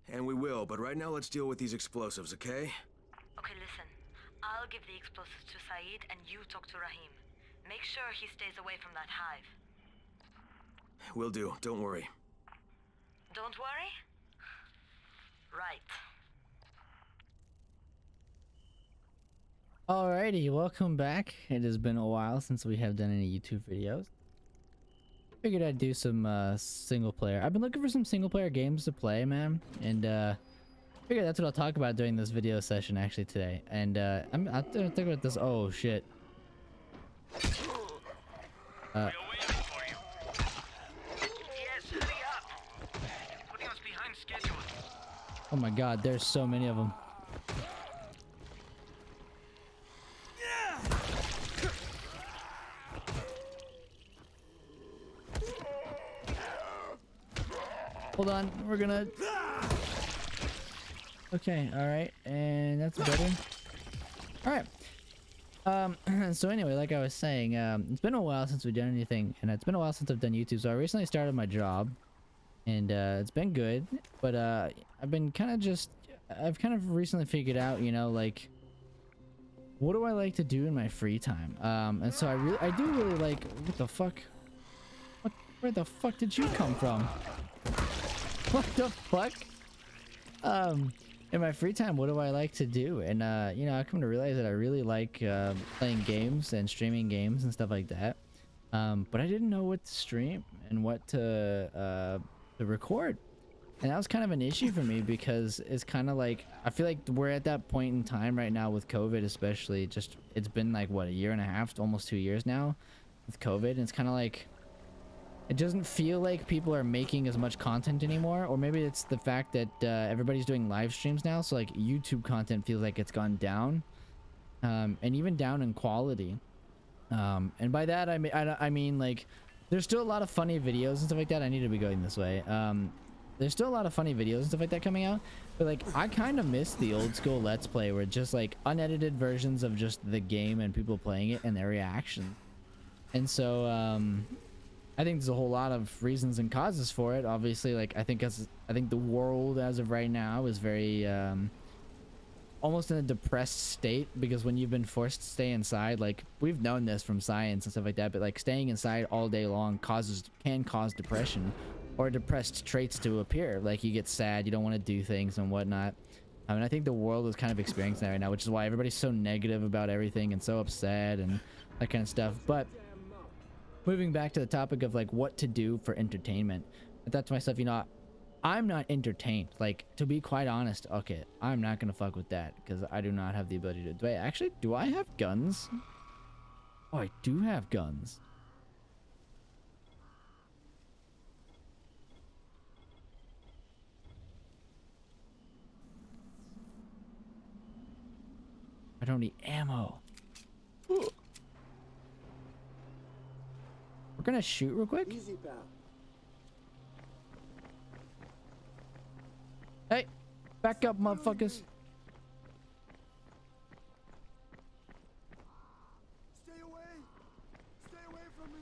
And we will, but right now let's deal with these explosives, okay? Okay, listen. I'll give the explosives to Saeed and you talk to Rahim. Make sure he stays away from that hive. Will do, don't worry. Don't worry? Right. Alrighty, welcome back. It has been a while since we have done any YouTube videos. Figured I'd do some single player. I've been looking for some single player games to play, man, and figured that's what I'll talk about during this video session actually today. And I'm gonna think about this. Oh shit. We are waiting for you. Yes, hurry up. You're putting us behind schedule. Oh my god, there's so many of them. Hold on, we're gonna... Okay, alright, and that's better. Alright. So anyway, like I was saying, it's been a while since we've done anything, and it's been a while since I've done YouTube, so I recently started my job, and it's been good, but I've been kind of recently figured out, you know, like, what do I like to do in my free time? And so I do really like... What the fuck? Where the fuck did you come from? What the fuck? In my free time, what do I like to do? And you know, I come to realize that I really like playing games and streaming games and stuff like that. But I didn't know what to stream and what to record. And that was kind of an issue for me because it's kind of like, I feel like we're at that point in time right now with COVID, especially. Just, it's been like, what, a year and a half, almost 2 years now with COVID. And it's kind of like, it doesn't feel like people are making as much content anymore, or maybe it's the fact that everybody's doing live streams now, so like YouTube content feels like it's gone down, and even down in quality. And by that I mean like there's still a lot of funny videos and stuff like that. I need to be going this way. There's still a lot of funny videos and stuff like that coming out, but like I kind of miss the old school Let's Play where it's just like unedited versions of just the game and people playing it and their reaction. And so I think there's a whole lot of reasons and causes for it. Obviously, like I think the world as of right now is very almost in a depressed state, because when you've been forced to stay inside, like we've known this from science and stuff like that, but like staying inside all day long can cause depression or depressed traits to appear. Like you get sad, you don't want to do things and whatnot. I mean, I think the world is kind of experiencing that right now, which is why everybody's so negative about everything and so upset and that kind of stuff. But moving back to the topic of like what to do for entertainment, I thought to myself, you know, I'm not entertained. Like, to be quite honest, okay, I'm not gonna fuck with that because I do not have the ability to. Do I have guns? Oh, I do have guns. I don't need ammo. Ooh. We're gonna shoot real quick. Easy, pal. Hey, back up, motherfuckers. Stay away. Stay away from me.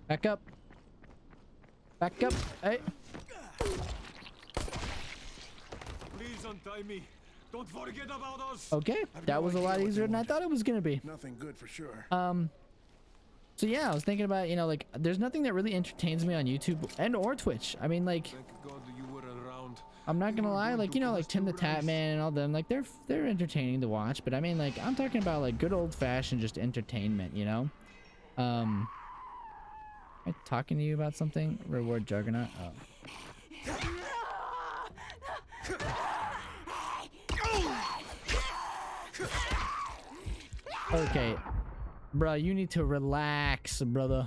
Back up. Back up. Hey. Please untie me. Don't forget about us. Okay, that was a lot easier than I thought it was gonna be. Nothing good for sure. So yeah, I was thinking about, you know, like there's nothing that really entertains me on YouTube and or Twitch. I mean, like, Thank God you were around. I'm not gonna lie, like, you know, like Tim the Tatman and all them, like they're entertaining to watch. But I mean, like, I'm talking about like good old fashioned just entertainment, you know. Am I talking to you about something? Reward Juggernaut. Oh. Okay, bro, you need to relax, brother.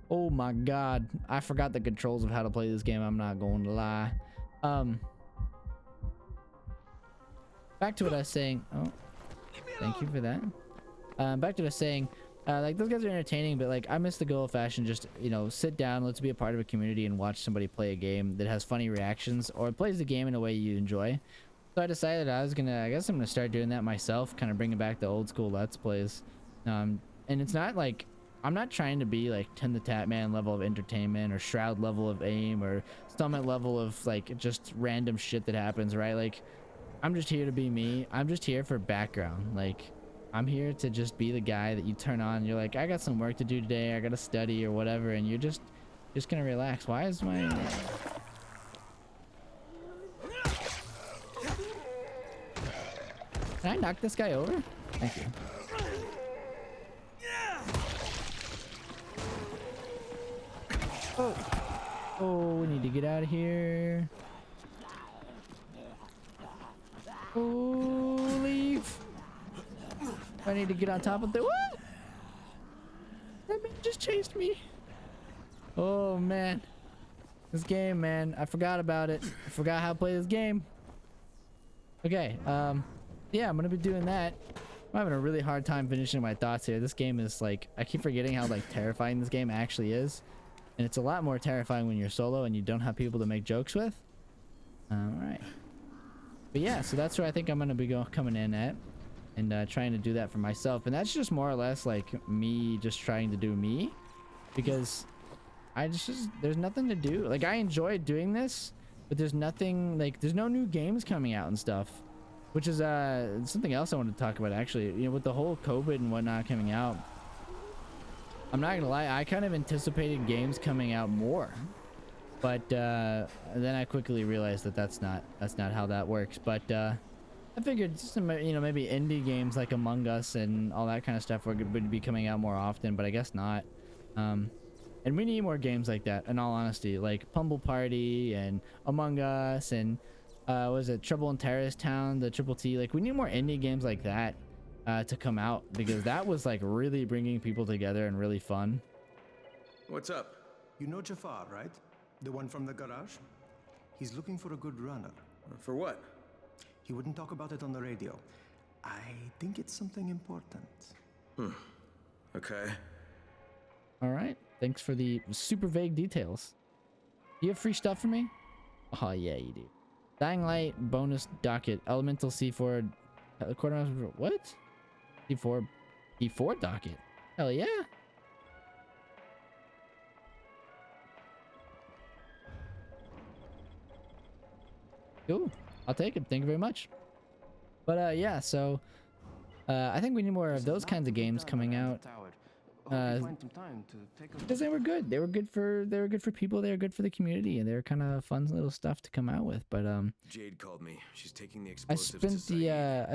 Oh my god, I forgot the controls of how to play this game. I'm not going to lie. Back to what I was saying. Oh, thank you for that. Back to what I was saying. Like, those guys are entertaining, but like I miss the good old-fashioned just, you know, sit down, let's be a part of a community and watch somebody play a game that has funny reactions or plays the game in a way you enjoy. So I decided I guess I'm gonna start doing that myself, kind of bringing back the old school Let's Plays. And it's not like I'm not trying to be like Tin the Tap Man level of entertainment or Shroud level of aim or Summit level of like just random shit that happens, right? Like I'm just here to be me. I'm just here for background. Like I'm here to just be the guy that you turn on and you're like, I got some work to do today, I gotta study or whatever, and you're just gonna relax. Why is my Can I knock this guy over? Thank you. Oh. Oh, we need to get out of here. Oh, leave. I need to get on top of the... What? That man just chased me. Oh, man. This game, man. I forgot about it. I forgot how to play this game. Okay, yeah, I'm gonna be doing that. I'm having a really hard time finishing my thoughts here. This game is like, I keep forgetting how like terrifying this game actually is. And it's a lot more terrifying when you're solo and you don't have people to make jokes with. Alright. But yeah, so that's where I think I'm gonna be coming in at. And trying to do that for myself. And that's just more or less like me just trying to do me. Because I just there's nothing to do. Like I enjoy doing this, but there's nothing, like there's no new games coming out and stuff. Which is something else I wanted to talk about actually. You know, with the whole COVID and whatnot coming out, I'm not gonna lie, I kind of anticipated games coming out more, but then I quickly realized that that's not how that works. But I figured some, you know, maybe indie games like Among Us and all that kind of stuff would be coming out more often, but I guess not. And we need more games like that, in all honesty, like Pumble Party and Among Us and was it Trouble in Terrorist Town, the Triple T. Like we need more indie games like that to come out, because that was like really bringing people together and really fun. What's up? You know Jafar, right? The one from the garage? He's looking for a good runner. For what? He wouldn't talk about it on the radio. I think it's something important. Okay. All right, thanks for the super vague details. You have free stuff for me? Oh yeah, you do. Dying Light bonus docket, elemental C4 quartermaster. What? C4 docket. Hell yeah. Cool. I'll take it. Thank you very much. But yeah, so I think we need more of those kinds of games coming out. Because they were good. They were good for people. They were good for the community, and they were kind of fun little stuff to come out with. But Jade called me. She's taking the I explosives.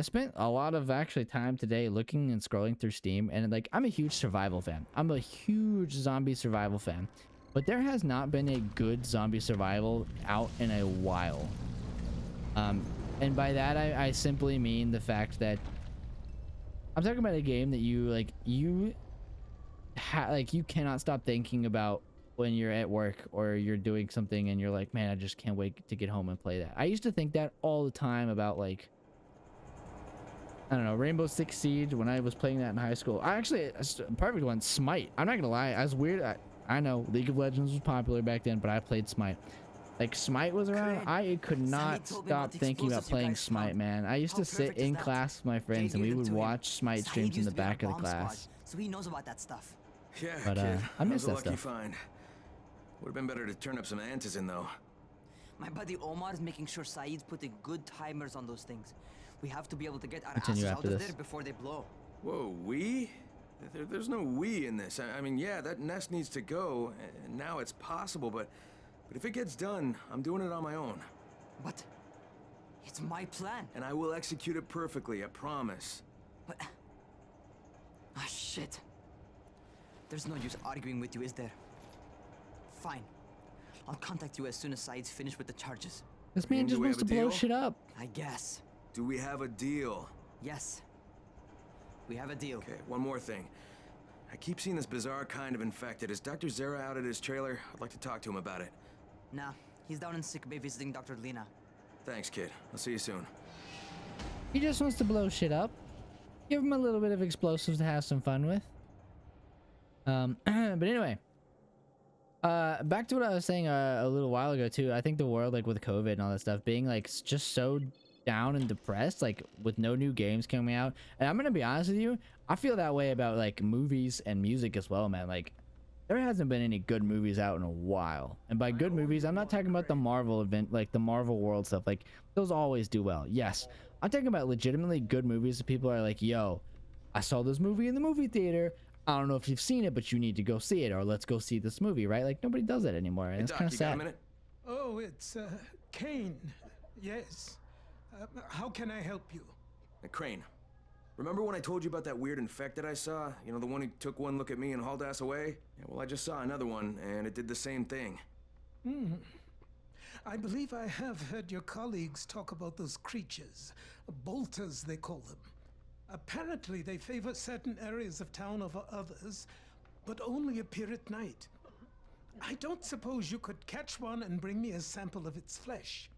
spent a lot of actually time today looking and scrolling through Steam, and like I'm a huge survival fan. I'm a huge zombie survival fan, but there has not been a good zombie survival out in a while. And by that I simply mean the fact that I'm talking about a game that you cannot stop thinking about when you're at work or you're doing something and you're like, man, I just can't wait to get home and play that. I used to think that all the time about, like, I don't know, Rainbow Six Siege when I was playing that in high school. I actually, a perfect one, Smite. I'm not gonna lie, I was weird. I know League of Legends was popular back then, but I played Smite. Like Smite was around, I could not stop thinking about playing Smite, man. I used to sit in class with my friends and we would watch Smite streams in the back of the class. So he knows about that stuff. Yeah, But kid. I miss That was that a lucky stuff. find. Would have been better to turn up some antizin though. My buddy Omar is making sure Saeed's putting good timers on those things. We have to be able to get our Continue asses out after of this. there before they blow. Whoa, we? There's no we in this. I mean, yeah, that nest needs to go, and now it's possible, but if it gets done, I'm doing it on my own. But it's my plan. And I will execute it perfectly, I promise. But ah, shit. There's no use arguing with you, is there? Fine. I'll contact you as soon as Saeed's finished with the charges. This man Do just we wants to have a blow deal? shit up. I guess. Do we have a deal? Yes. We have a deal. Okay, one more thing. I keep seeing this bizarre kind of infected. Is Dr. Zera out at his trailer? I'd like to talk to him about it. Nah, he's down in sick bay visiting Dr. Lena. Thanks, kid. I'll see you soon. He just wants to blow shit up. Give him a little bit of explosives to have some fun with. But anyway, back to what I was saying a little while ago too. I think the world, like with COVID and all that stuff, being like just so down and depressed, like with no new games coming out. And I'm gonna be honest with you, I feel that way about like movies and music as well, man. Like there hasn't been any good movies out in a while. And by good movies, I'm not talking about the Marvel event, like the Marvel world stuff. Like those always do well. Yes, I'm talking about legitimately good movies that people are like, yo, I saw this movie in the movie theater. I don't know if you've seen it, but you need to go see it, or let's go see this movie, right? Like nobody does that anymore, and Hey, it's Doc, kind of you got a sad. minute? Oh, it's Kane. Yes. How can I help you? Hey, Crane. Remember when I told you about that weird infected I saw? You know, the one who took one look at me and hauled ass away? Yeah, well, I just saw another one, and it did the same thing. I believe I have heard your colleagues talk about those creatures. Bolters, they call them. Apparently, they favor certain areas of town over others, but only appear at night. I don't suppose you could catch one and bring me a sample of its flesh.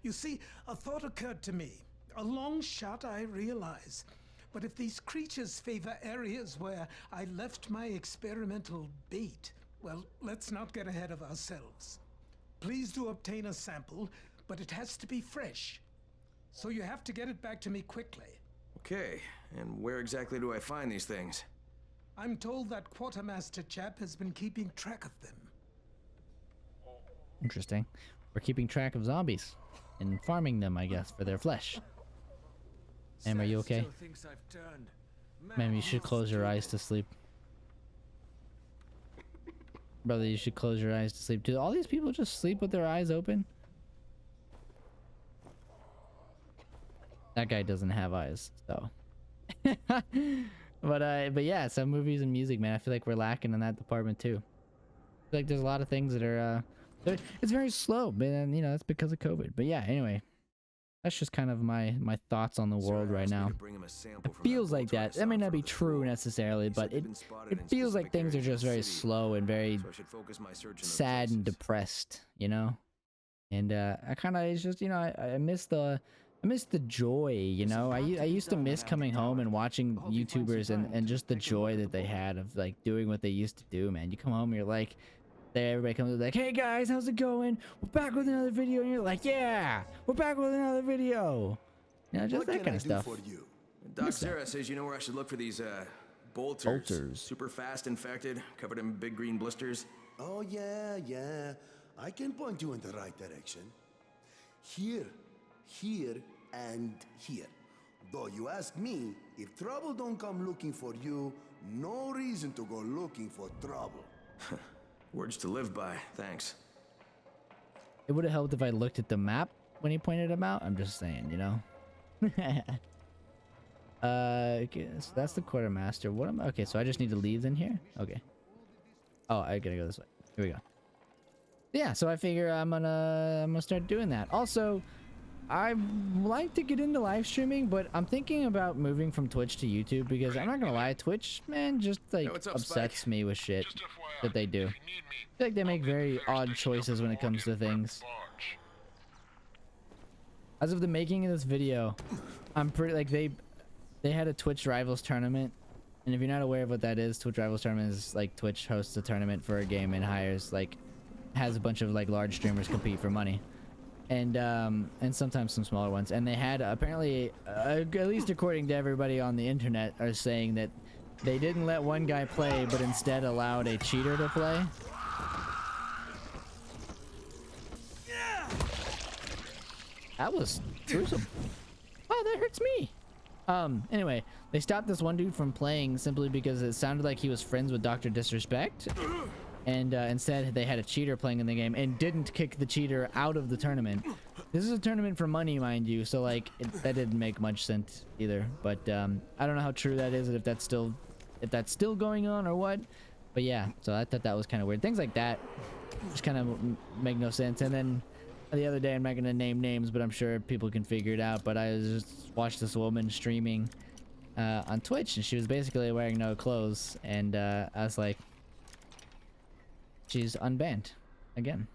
You see, a thought occurred to me. A long shot, I realize. But if these creatures favor areas where I left my experimental bait, well, let's not get ahead of ourselves. Please do obtain a sample, but it has to be fresh. So you have to get it back to me quickly. Okay, and where exactly do I find these things? I'm told that quartermaster chap has been keeping track of them. Interesting. We're keeping track of zombies and farming them, I guess, for their flesh. Em, are you okay? Ma'am, you should close your eyes to sleep. Brother, you should close your eyes to sleep. Do all these people just sleep with their eyes open? That guy doesn't have eyes, so. But yeah, some movies and music, man. I feel like we're lacking in that department too. I feel like there's a lot of things that are it's very slow, but you know, that's because of COVID. But yeah, anyway. That's just kind of my thoughts on the world right now. It feels like that. That may not be true necessarily, but it feels like things are just very slow and very sad and depressed, you know? And I kind of, it's just, you know, I miss the joy, you know? I used to miss coming home and watching YouTubers and just the joy that they had of like doing what they used to do, man. You come home and you're like, everybody comes like, hey guys, how's it going? We're back with another video. And you're like, yeah, we're back with another video. You know, just that kind of stuff. Doc Sarah says you know where I should look for these bolters. Super fast infected, covered in big green blisters. Oh, yeah. I can point you in the right direction. Here, and here. Though you ask me, if trouble don't come looking for you, no reason to go looking for trouble. Words to live by, thanks. It would have helped if I looked at the map when he pointed them out. I'm just saying, you know. Okay, so that's the quartermaster. What am I? Okay, so I just need to leave in here. Okay. Oh, I gotta go this way. Here we go. Yeah, so I figure I'm gonna start doing that. Also, I like to get into live streaming, but I'm thinking about moving from Twitch to YouTube because I'm not gonna lie, Twitch, man, just like upsets me with shit that they do. I feel like they make very odd choices when it comes to things. As of the making of this video, I'm pretty like they had a Twitch Rivals tournament, and if you're not aware of what that is, Twitch Rivals tournament is like Twitch hosts a tournament for a game and hires like has a bunch of like large streamers compete for money. And sometimes some smaller ones, and they had apparently at least according to everybody on the internet are saying that they didn't let one guy play but instead allowed a cheater to play. That was gruesome. Oh, that hurts me. Anyway, they stopped this one dude from playing simply because it sounded like he was friends with Dr. Disrespect. And instead, they had a cheater playing in the game and didn't kick the cheater out of the tournament. This is a tournament for money, mind you, so like that didn't make much sense either. But I don't know how true that is, and if that's still going on or what. But yeah, so I thought that was kind of weird. Things like that just kind of make no sense. And then the other day, I'm not gonna name names, but I'm sure people can figure it out. But I just watched this woman streaming on Twitch, and she was basically wearing no clothes, and I was like, she's unbanned again.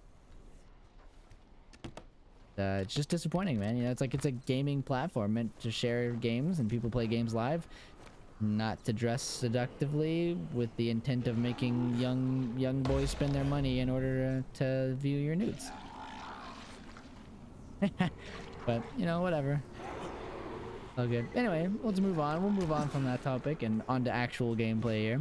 It's just disappointing, man. You know, it's a gaming platform meant to share games and people play games live, not to dress seductively with the intent of making young boys spend their money in order to view your nudes. But you know, whatever. All good. Anyway, let's move on. We'll move on from that topic and on to actual gameplay here.